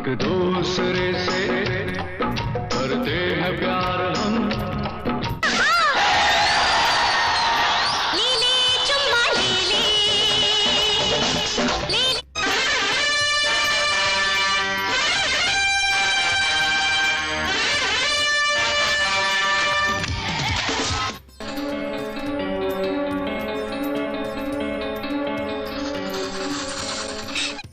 एक दूसरे से करते हैं प्यार हम। ले ले चुम्मा ले ले, ले ले।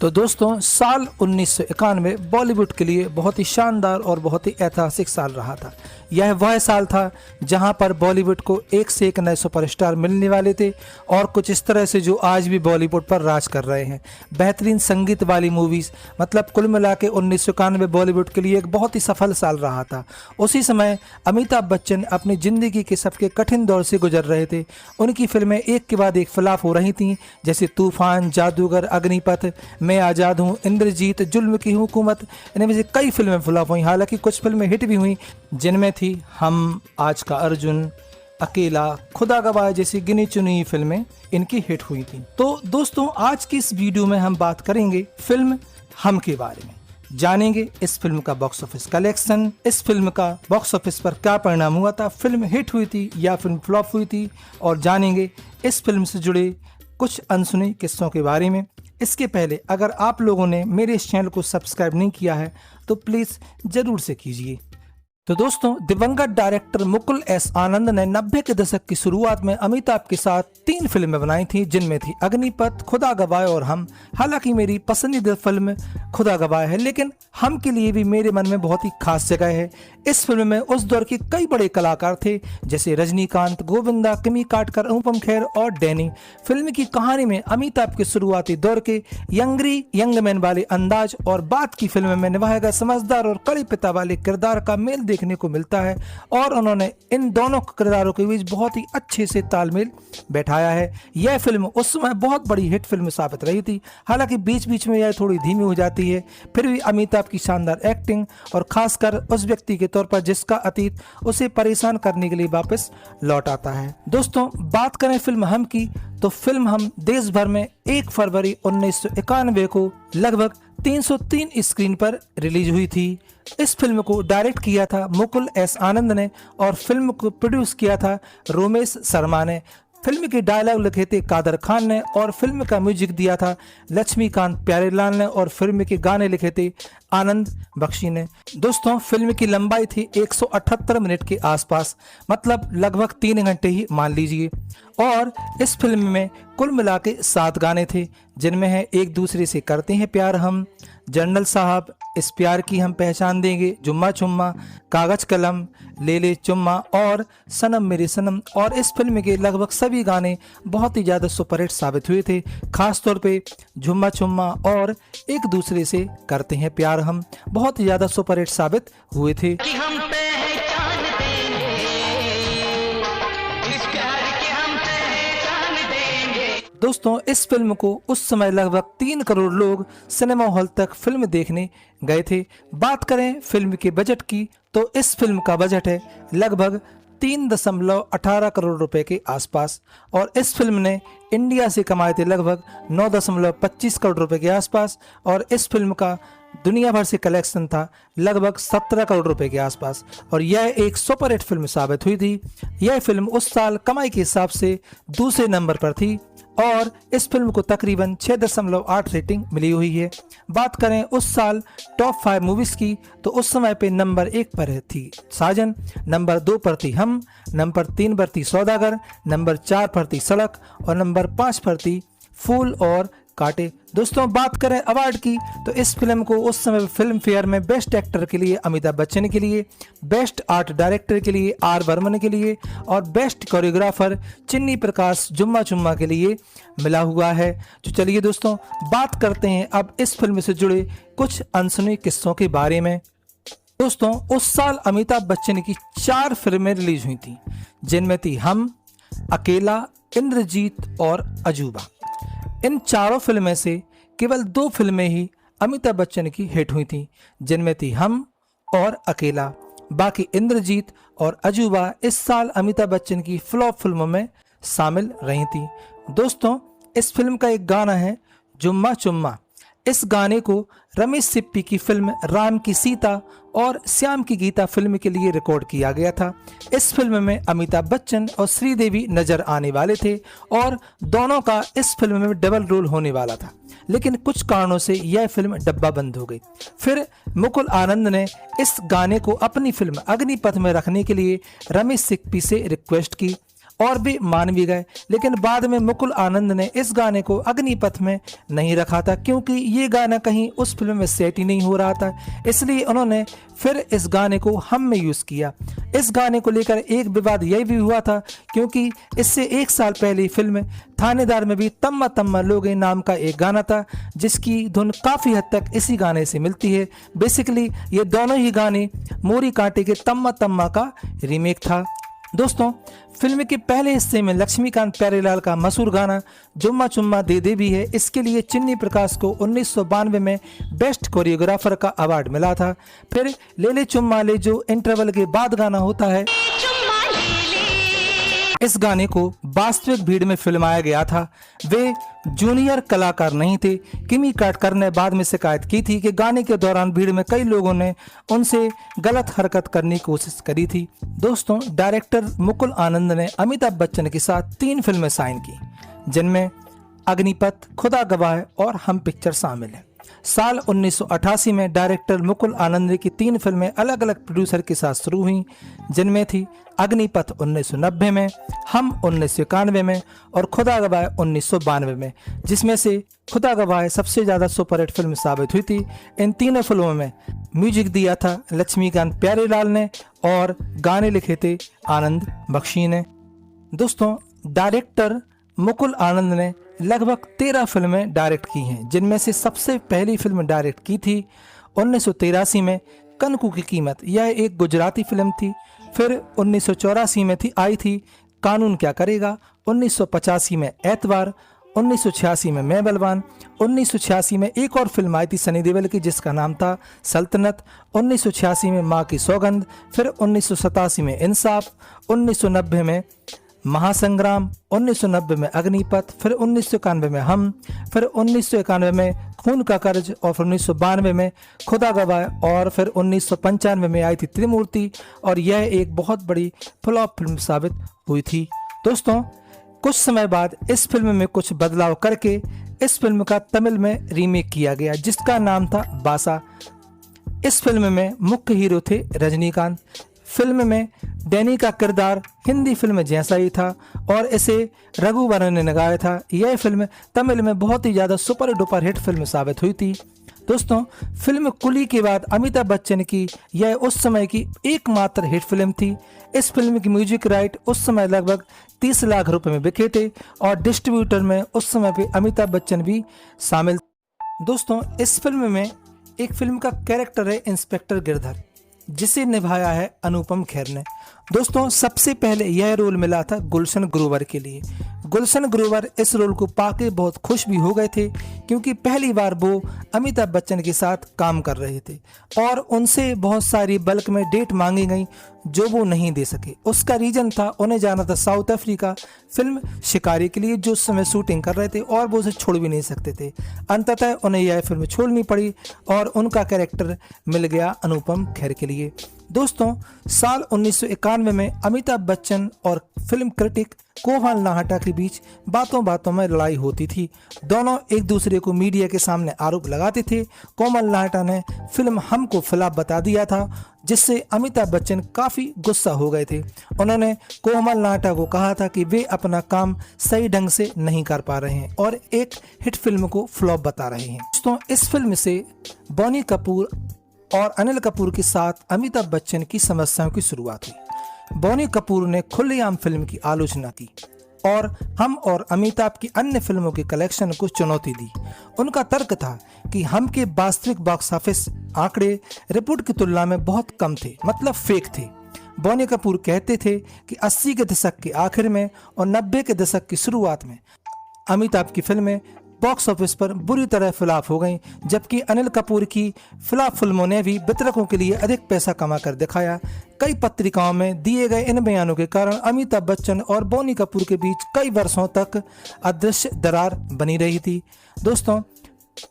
तो दोस्तों, साल 1991 बॉलीवुड के लिए बहुत ही शानदार और बहुत ही ऐतिहासिक साल रहा था। यह वह साल था जहां पर बॉलीवुड को एक से एक नए सुपरस्टार मिलने वाले थे और कुछ इस तरह से जो आज भी बॉलीवुड पर राज कर रहे हैं। बेहतरीन संगीत वाली मूवीज़, मतलब कुल मिला के 1991 बॉलीवुड के लिए एक बहुत ही सफल साल रहा था। उसी समय अमिताभ बच्चन अपनी ज़िंदगी के सबके कठिन दौर से गुजर रहे थे। उनकी फिल्में एक के बाद एक फ्लॉप हो रही थीं, जैसे तूफान, जादूगर, अग्निपथ, मैं आज़ाद हूँ, इंद्रजीत, जुल्म की हुकूमत। इनमें से कई फिल्में फ्लॉप हुई, हालांकि कुछ फिल्में हिट भी हुई, जिनमें थी हम, आज का अर्जुन, अकेला, खुदा गवाह जैसी गिनी चुनी फिल्में इनकी हिट हुई थी। तो दोस्तों, आज की इस वीडियो में हम बात करेंगे फिल्म हम के बारे में। जानेंगे इस फिल्म का बॉक्स ऑफिस कलेक्शन, इस फिल्म का बॉक्स ऑफिस पर क्या परिणाम हुआ था, फिल्म हिट हुई थी या फिल्म फ्लॉप हुई थी, और जानेंगे इस फिल्म से जुड़े कुछ अनसुने किस्सों के बारे में। इसके पहले अगर आप लोगों ने मेरे इस चैनल को सब्सक्राइब नहीं किया है तो प्लीज़ ज़रूर से कीजिए। तो दोस्तों, दिवंगत डायरेक्टर मुकुल एस आनंद ने 90 के दशक की शुरुआत में अमिताभ के साथ 3 फिल्में बनाई थी, जिनमें थी अग्निपथ, खुदा गवाह और हम। हालांकि मेरी पसंदीदा फिल्म खुदा गवाह है, लेकिन हम के लिए भी मेरे मन में बहुत ही खास जगह है। इस फिल्म में उस दौर के कई बड़े कलाकार थे, जैसे रजनीकांत, गोविंदा, किमी काटकर, अनुपम खेर और डैनी। फिल्म की कहानी में अमिताभ के शुरुआती दौर के यंग मैन वाले अंदाज और बाद की फिल्म में निभाए गए समझदार और कड़ी पिता वाले किरदार का मेल देखने को मिलता है, और उन्होंने इन दोनों किरदारों के बीच बहुत ही अच्छे से तालमेल बैठाया है। यह फिल्म उस समय बहुत बड़ी हिट फिल्म साबित रही थी। हालांकि बीच बीच में यह थोड़ी धीमी हो जाती है, फिर भी अमिताभ की शानदार एक्टिंग और खासकर उस व्यक्ति के तौर पर जिसका अतीत उसे परेशान करने के लिए वापस लौट आता है। दोस्तों, बात करें फिल्म हम की, तो फिल्म हम देश भर में 1 फरवरी 1991 को लगभग 303 स्क्रीन पर रिलीज हुई थी। इस फिल्म को डायरेक्ट किया था मुकुल एस आनंद ने और फिल्म को प्रोड्यूस किया था रोमेश शर्मा ने। फिल्म के डायलॉग लिखे थे कादर खान ने और फिल्म का म्यूजिक दिया था लक्ष्मीकांत प्यारेलाल ने और फिल्म के गाने लिखे थे आनंद बख्शी ने। दोस्तों, फिल्म की लंबाई थी 178 मिनट के आसपास, मतलब लगभग 3 घंटे ही मान लीजिए। और इस फिल्म में कुल मिला के 7 गाने थे, जिनमें है एक दूसरे से करते हैं प्यार हम, जनरल साहब, इस प्यार की हम पहचान देंगे, जुम्मा चुम्मा, कागज कलम, ले ले चुम्मा और सनम मेरे सनम। और इस फिल्म के लगभग सभी गाने बहुत ही ज़्यादा सुपरहिट साबित हुए थे। खास तौर पे जुम्मा चुम्मा और एक दूसरे से करते हैं प्यार हम बहुत ही ज़्यादा सुपरहिट साबित हुए थे। कि हम पहचान देंगे, इस प्यार की हम पहचान देंगे। दोस्तों, इस फिल्म को उस समय लगभग 3 करोड़ लोग सिनेमा हॉल तक फिल्म देखने गए थे। बात करें फिल्म के बजट की, तो इस फिल्म का बजट है लगभग 3.18 करोड़ रुपए के आसपास, और इस फिल्म ने इंडिया से कमाए थे लगभग 9.25 करोड़ रुपए के आसपास, और इस फिल्म का दुनिया भर से कलेक्शन था लगभग 17 करोड़ रुपए के आसपास, और यह एक सुपरहिट फिल्म साबित हुई थी। यह फिल्म उस साल कमाई के हिसाब से दूसरे नंबर पर थी और इस फिल्म को तकरीबन 6.8 रेटिंग मिली हुई है। बात करें उस साल टॉप 5 मूवीज की, तो उस समय पे नंबर 1 पर थी साजन, नंबर 2 पर थी हम, नंबर 3 पर थी सौदागर, नंबर 4 पर थी सड़क और नंबर 5 पर थी फूल और काटे। दोस्तों, बात करें अवार्ड की, तो इस फिल्म को उस समय फिल्म फेयर में बेस्ट एक्टर के लिए अमिताभ बच्चन के लिए, बेस्ट आर्ट डायरेक्टर के लिए आर बर्मन के लिए और बेस्ट कोरियोग्राफर चिन्नी प्रकाश जुम्मा चुम्मा के लिए मिला हुआ है। तो चलिए दोस्तों, बात करते हैं अब इस फिल्म से जुड़े कुछ अनसुने किस्सों के बारे में। दोस्तों, उस साल अमिताभ बच्चन की 4 फिल्में रिलीज हुई थी, जिनमें थी हम, अकेला, इंद्रजीत और अजूबा। इन चारों फिल्में से केवल 2 फिल्में ही अमिताभ बच्चन की हिट हुई थीं, जिनमें थी हम और अकेला। बाकी इंद्रजीत और अजूबा इस साल अमिताभ बच्चन की फ्लॉप फिल्मों में शामिल रही थी। दोस्तों, इस फिल्म का एक गाना है जुम्मा चुम्मा, इस गाने को रमेश सिप्पी की फिल्म राम की सीता और श्याम की गीता फिल्म के लिए रिकॉर्ड किया गया था। इस फिल्म में अमिताभ बच्चन और श्रीदेवी नजर आने वाले थे और दोनों का इस फिल्म में डबल रोल होने वाला था, लेकिन कुछ कारणों से यह फिल्म डब्बा बंद हो गई। फिर मुकुल आनंद ने इस गाने को अपनी फिल्म अग्निपथ में रखने के लिए रमेश सिप्पी से रिक्वेस्ट की और भी मान भी गए, लेकिन बाद में मुकुल आनंद ने इस गाने को अग्निपथ में नहीं रखा था क्योंकि ये गाना कहीं उस फिल्म में सेट ही नहीं हो रहा था, इसलिए उन्होंने फिर इस गाने को हम में यूज किया। इस गाने को लेकर एक विवाद यह भी हुआ था क्योंकि इससे 1 साल पहले फिल्म थानेदार में भी तम्मा तम्मा लोगे नाम का एक गाना था जिसकी धुन काफी हद तक इसी गाने से मिलती है। बेसिकली ये दोनों ही गाने मोरी कांटे के तम्मा तम्मा का रीमेक था। दोस्तों, फिल्म के पहले हिस्से में लक्ष्मीकांत प्यारेलाल का मशहूर गाना जुम्मा चुम्मा दे दे भी है। इसके लिए चिन्नी प्रकाश को 1992 में बेस्ट कोरियोग्राफर का अवार्ड मिला था। फिर ले ले चुम्मा ले जो इंटरवल के बाद गाना होता है, चुम्मा ले ले। इस गाने को वास्तविक भीड़ में फिल्माया गया था। वे जूनियर कलाकार नहीं थे। किमी काटकर ने बाद में शिकायत की थी कि गाने के दौरान भीड़ में कई लोगों ने उनसे गलत हरकत करने की कोशिश करी थी। दोस्तों, डायरेक्टर मुकुल आनंद ने अमिताभ बच्चन के साथ 3 फिल्में साइन की जिनमें अग्निपथ, खुदा गवाह और हम पिक्चर शामिल है। साल 1988 में डायरेक्टर मुकुल आनंद की 3 फिल्में अलग अलग प्रोड्यूसर के साथ शुरू हुई जिनमें थी अग्निपथ 1990 में, हम 1991 में और खुदा गवाह 1992 में, जिसमें से खुदा गवाह सबसे ज्यादा सुपरहिट फिल्म साबित हुई थी। इन तीनों फिल्मों में म्यूजिक दिया था लक्ष्मीकांत प्यारेलाल ने और गाने लिखे थे आनंद बख्शी ने। दोस्तों, डायरेक्टर मुकुल आनंद ने लगभग 13 फिल्में डायरेक्ट की हैं जिनमें से सबसे पहली फिल्म डायरेक्ट की थी 1983 में कनकू की कीमत। यह एक गुजराती फिल्म थी। फिर 1984 में आई थी कानून क्या करेगा, 1985 में एतवार, 1986 में मैं बलवान, 1986 में एक और फिल्म आई थी सनी देओल की जिसका नाम था सल्तनत, 1986 में माँ की सौगंध, फिर 1987 में इंसाफ, 1990 में महासंग्राम, 1990 में अग्निपथ, फिर 1991 में हम, फिर 1991 में खून का कर्ज और फिर 1992 में खुदा गवाह और फिर 1995 में आई थी त्रिमूर्ति और यह एक बहुत बड़ी फ्लॉप फिल्म साबित हुई थी। दोस्तों, कुछ समय बाद इस फिल्म में कुछ बदलाव करके इस फिल्म का तमिल में रीमेक किया गया जिसका नाम था बासा। इस फिल्म में मुख्य हीरो थे रजनीकांत। फिल्म में डैनी का किरदार हिंदी फिल्म जैसा ही था और इसे रघुवरन ने गाया था। यह फिल्म तमिल में बहुत ही ज्यादा सुपर डुपर हिट फिल्म साबित हुई थी। दोस्तों, फिल्म कुली के बाद अमिताभ बच्चन की यह उस समय की एकमात्र हिट फिल्म थी। इस फिल्म की म्यूजिक राइट उस समय लगभग 30 लाख रुपए में बिके थे और डिस्ट्रीब्यूटर में उस समय पे अमिताभ बच्चन भी शामिल। दोस्तों, इस फिल्म में एक फिल्म का कैरेक्टर है इंस्पेक्टर गिरधर जिसे निभाया है अनुपम खेर ने। दोस्तों, सबसे पहले यह रोल मिला था गुलशन ग्रोवर के लिए। गुलशन ग्रोवर इस रोल को पाके बहुत खुश भी हो गए थे क्योंकि पहली बार वो अमिताभ बच्चन के साथ काम कर रहे थे और उनसे बहुत सारी बल्क में डेट मांगी गई जो वो नहीं दे सके। उसका रीजन था उन्हें जाना था साउथ अफ्रीका फिल्म शिकारी के लिए जो उस समय शूटिंग कर रहे थे और वो उसे छोड़ भी नहीं सकते थे। अंततः उन्हें यह फिल्म छोड़नी पड़ी और उनका कैरेक्टर मिल गया अनुपम खेर के लिए। दोस्तों, साल 1991 में अमिताभ बच्चन और फिल्म क्रिटिक कोमल नाहटा के बीच बातों बातों में लड़ाई होती थी। दोनों एक दूसरे को मीडिया के सामने आरोप लगाते थे। कोमल नाहटा ने फिल्म हम को फ्लॉप बता दिया था जिससे अमिताभ बच्चन काफी गुस्सा हो गए थे। उन्होंने कोमल नाहटा को कहा था कि वे अपना काम सही ढंग से नहीं कर पा रहे हैं और एक हिट फिल्म को फ्लॉप बता रहे हैं। दोस्तों, इस फिल्म से बोनी कपूर और अनिल कपूर के साथ अमिताभ बच्चन की समस्याओं की शुरुआत हुई। बोनी कपूर ने खुलेआम फिल्म की आलोचना की और हम और अमिताभ की अन्य फिल्मों के कलेक्शन को चुनौती दी। उनका तर्क था कि हम के वास्तविक बॉक्स ऑफिस आंकड़े रिपोर्ट की तुलना में बहुत कम थे, मतलब फेक थे। बोनी कपूर कहते थे कि 80 के दशक के आखिर में और 90 के दशक की शुरुआत में अमिताभ की फिल्में बॉक्स ऑफिस पर बुरी तरह फ्लॉप हो गईं, जबकि अनिल कपूर की फ्लॉप फिल्मों ने भी वितरकों के लिए अधिक पैसा कमा कर दिखाया। कई पत्रिकाओं में दिए गए इन बयानों के कारण अमिताभ बच्चन और बोनी कपूर के बीच कई वर्षों तक अदृश्य दरार बनी रही थी। दोस्तों,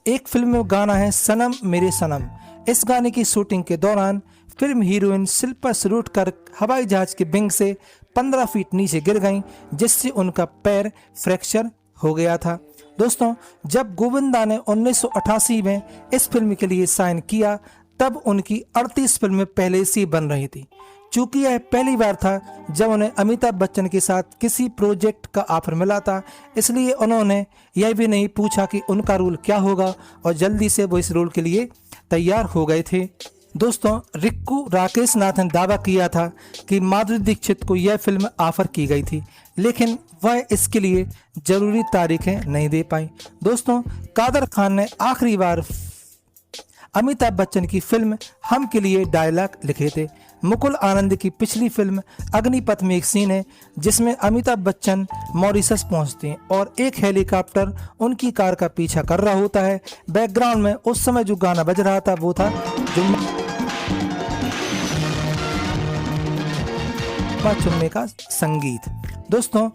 एक फिल्म में गाना है सनम मेरे सनम। इस गाने की शूटिंग के दौरान फिल्म हीरोइन शिल्पा शिरोडकर हवाई जहाज के विंग से 15 फीट नीचे गिर गईं, जिससे उनका पैर फ्रैक्चर हो गया था। दोस्तों, जब गोविंदा ने 1988 में इस फिल्म के लिए साइन किया, तब उनकी 38 फिल्में पहले से बन रही थी। चूंकि यह पहली बार था जब उन्हें अमिताभ बच्चन के साथ किसी प्रोजेक्ट का ऑफर मिला था, इसलिए उन्होंने यह भी नहीं पूछा कि उनका रोल क्या होगा और जल्दी से वो इस रोल के लिए तैयार हो गए थे। दोस्तों, रिक्कू राकेश नाथ ने दावा किया था कि माधुरी दीक्षित को यह फिल्म ऑफर की गई थी, लेकिन वह इसके लिए जरूरी तारीखें नहीं दे पाई। दोस्तों, कादर खान ने आखिरी बार अमिताभ बच्चन की फिल्म हम के लिए डायलॉग लिखे थे। मुकुल आनंद की पिछली फिल्म अग्निपथ में एक सीन है जिसमें अमिताभ बच्चन मॉरिशस पहुंचते हैं और एक हेलीकॉप्टर उनकी कार का पीछा कर रहा होता है। बैकग्राउंड में उस समय जो गाना बज रहा था वो था जुम्मा चुम्मे का संगीत। दोस्तों,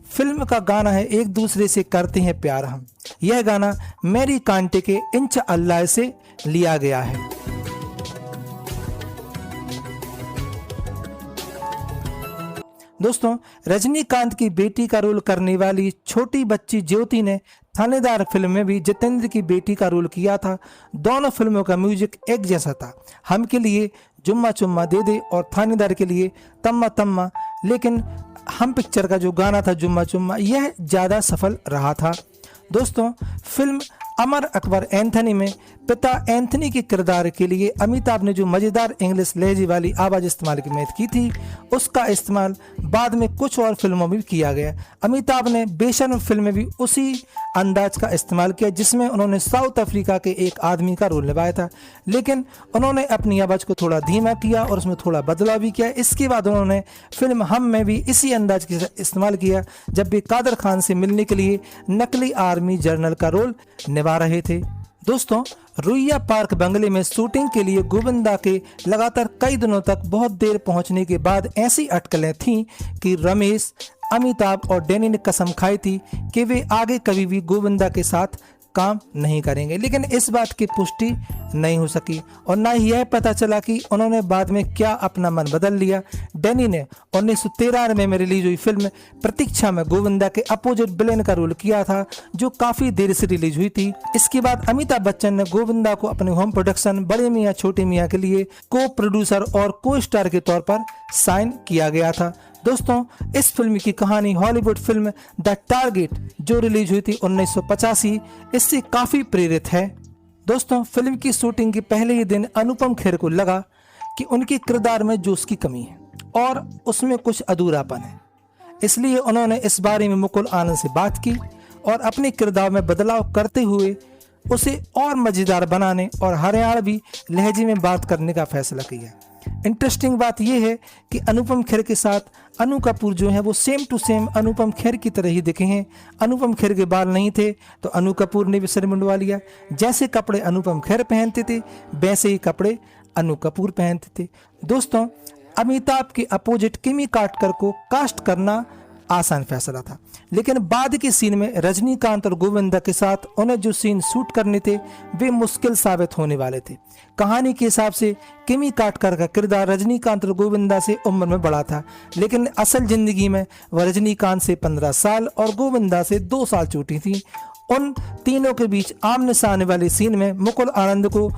फिल्म का गाना है एक दूसरे से करते हैं प्यार हम। यह गाना मेरी कांटे के इंच अल्लाह से लिया गया है। दोस्तों, रजनीकांत की बेटी का रोल करने वाली छोटी बच्ची ज्योति ने थानेदार फिल्म में भी जितेंद्र की बेटी का रोल किया था। दोनों फिल्मों का म्यूजिक एक जैसा था। हम के लिए जुम्मा चुम्मा दे दे और थानेदार के लिए तम्मा तम्मा, लेकिन हम पिक्चर का जो गाना था जुम्मा चुम्मा, यह ज़्यादा सफल रहा था। दोस्तों, फिल्म अमर अकबर एंथनी में पिता एंथनी के किरदार के लिए अमिताभ ने जो मज़ेदार इंग्लिश लहजे वाली आवाज़ इस्तेमाल की थी, उसका इस्तेमाल बाद में कुछ और फिल्मों में भी किया गया। अमिताभ ने बेशर्म फिल्म में भी उसी अंदाज का इस्तेमाल किया जिसमें उन्होंने साउथ अफ्रीका के एक आदमी का रोल निभाया था, लेकिन उन्होंने अपनी आवाज़ को थोड़ा धीमा किया और उसमें थोड़ा बदलाव भी किया। इसके बाद उन्होंने फिल्म हम में भी इसी अंदाज का इस्तेमाल किया जब भी कादर खान से मिलने के लिए नकली आर्मी जनरल का रोल निभा रहे थे। दोस्तों, रुइया पार्क बंगले में शूटिंग के लिए गोविंदा के लगातार कई दिनों तक बहुत देर पहुंचने के बाद ऐसी अटकलें थीं कि रमेश, अमिताभ और डैनी ने कसम खाई थी कि वे आगे कभी भी गोविंदा के साथ काम नहीं करेंगे, लेकिन इस बात की पुष्टि नहीं हो सकी और ना ही यह पता चला कि उन्होंने बाद में क्या अपना मन बदल लिया। डैनी ने 1993 में रिलीज हुई फिल्म प्रतीक्षा में गोविंदा के अपोजिट विलेन का रोल किया था, जो काफी देर से रिलीज हुई थी। इसके बाद अमिताभ बच्चन ने गोविंदा को अपने होम प्रोडक्शन बड़े मियाँ छोटे मियाँ के लिए को प्रोड्यूसर और को स्टार के तौर पर साइन किया गया था। दोस्तों, इस फिल्म की कहानी हॉलीवुड फिल्म द टारगेट जो रिलीज हुई थी 1985 इससे काफी प्रेरित है। दोस्तों, फिल्म की शूटिंग के पहले ही दिन अनुपम खेर को लगा कि उनके किरदार में जोश की कमी है और उसमें कुछ अधूरापन है, इसलिए उन्होंने इस बारे में मुकुल आनंद से बात की और अपने किरदार में बदलाव करते हुए उसे और मजेदार बनाने और हरियाणवी लहजे में बात करने का फैसला किया। इंटरेस्टिंग बात यह है कि अनुपम खेर के साथ अनु कपूर जो है वो same to same Anupam Kher की तरह ही दिखे हैं। अनुपम खेर के बाल नहीं थे तो अनु कपूर ने भी सिर मुंडवा लिया। जैसे कपड़े अनुपम खेर पहनते थे वैसे ही कपड़े अनु कपूर पहनते थे। दोस्तों, अमिताभ के अपोजिट किमी काटकर को कास्ट करना आसान फैसला था, लेकिन बाद के सीन में रजनीकांत और गोविंदा के साथ उन्हें जो सीन शूट करने थे वे मुश्किल साबित होने वाले थे। कहानी के हिसाब से किमी काटकर का किरदार रजनीकांत और गोविंदा से उम्र में बड़ा था, लेकिन असल जिंदगी में वह रजनीकांत से 15 साल और गोविंदा से 2 साल छोटी थी। उन तीनों के बीच आमने सामने वाले सीन में मुकुल आनंद को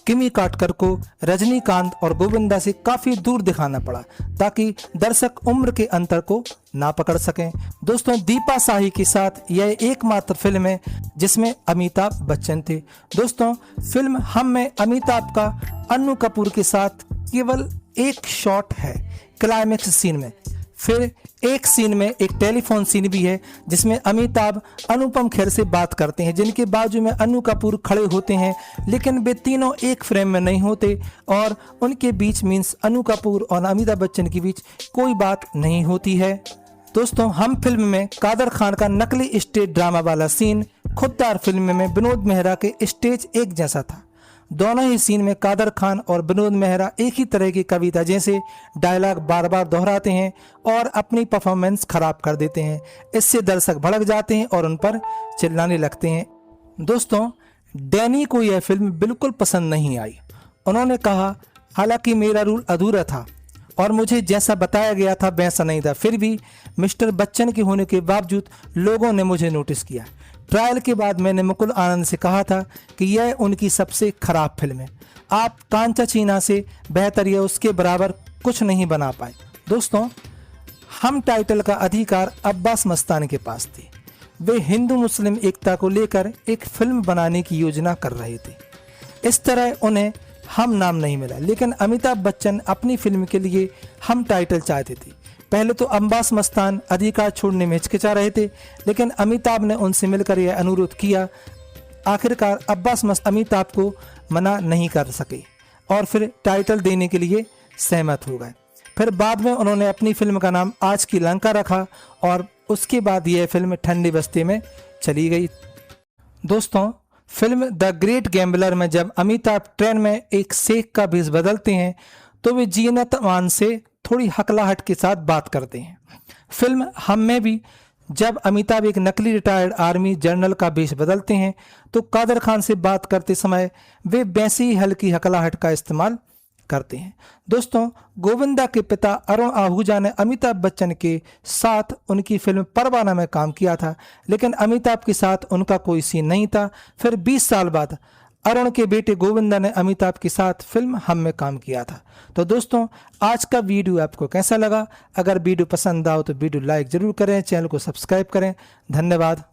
किमी काटकर को रजनीकांत और गोविंदा से काफी दूर दिखाना पड़ा ताकि दर्शक उम्र के अंतर को ना पकड़ सकें। दोस्तों, दीपा शाही के साथ यह एकमात्र फिल्म है जिसमें अमिताभ बच्चन थे। दोस्तों, फिल्म हम में अमिताभ का अनु कपूर के साथ केवल एक शॉट है क्लाइमेक्स सीन में। फिर एक सीन में एक टेलीफोन सीन भी है जिसमें अमिताभ अनुपम खेर से बात करते हैं, जिनके बाजू में अनु कपूर खड़े होते हैं, लेकिन वे तीनों एक फ्रेम में नहीं होते और उनके बीच मीन्स अनु कपूर और अमिताभ बच्चन के बीच कोई बात नहीं होती है। दोस्तों, हम फिल्म में कादर खान का नकली स्टेज ड्रामा वाला सीन खुददार फिल्म में विनोद मेहरा के स्टेज एक जैसा था। दोनों ही सीन में कादर खान और विनोद मेहरा एक ही तरह की कविता जैसे डायलॉग बार बार दोहराते हैं और अपनी परफॉर्मेंस खराब कर देते हैं। इससे दर्शक भड़क जाते हैं और उन पर चिल्लाने लगते हैं। दोस्तों, डैनी को यह फिल्म बिल्कुल पसंद नहीं आई। उन्होंने कहा, हालांकि मेरा रोल अधूरा था और मुझे जैसा बताया गया था वैसा नहीं था, फिर भी मिस्टर बच्चन के होने के बावजूद लोगों ने मुझे नोटिस किया। ट्रायल के बाद मैंने मुकुल आनंद से कहा था कि यह उनकी सबसे खराब फिल्म है। आप कांचा चीना से बेहतर या उसके बराबर कुछ नहीं बना पाए। दोस्तों, हम टाइटल का अधिकार अब्बास मस्तानी के पास थे। वे हिंदू मुस्लिम एकता को लेकर एक फिल्म बनाने की योजना कर रहे थे। इस तरह उन्हें हम नाम नहीं मिला, लेकिन अमिताभ बच्चन अपनी फिल्म के लिए हम टाइटल चाहते थे। पहले तो अब्बास मस्तान अधिकार छोड़ने में हिचकिचा रहे थे, लेकिन अमिताभ ने उनसे मिलकर यह अनुरोध किया। आखिरकार अमिताभ को मना नहीं कर सके और फिर टाइटल देने के लिए सहमत हो गए। फिर बाद में उन्होंने अपनी फिल्म का नाम आज की लंका रखा और उसके बाद यह फिल्म ठंडी बस्ती में चली गई। दोस्तों, फिल्म द ग्रेट गैम्बलर में जब अमिताभ ट्रेन में एक शेख का भेष बदलते हैं तो वे जीनत अमान से थोड़ी हकलाहट के साथ बात करते हैं। फिल्म हम में भी जब अमिताभ एक नकली रिटायर्ड आर्मी जनरल का भेष बदलते हैं तो कादर खान से बात करते समय वे वैसी ही हल्की हकलाहट का इस्तेमाल करते हैं। दोस्तों, गोविंदा के पिता अरुण आहूजा ने अमिताभ बच्चन के साथ उनकी फिल्म परवाना में काम किया था, लेकिन अमिताभ के साथ उनका कोई सीन नहीं था। फिर 20 साल बाद अरुण के बेटे गोविंदा ने अमिताभ के साथ फिल्म हम में काम किया था। तो दोस्तों, आज का वीडियो आपको कैसा लगा? अगर वीडियो पसंद आओ तो वीडियो लाइक जरूर करें, चैनल को सब्सक्राइब करें। धन्यवाद।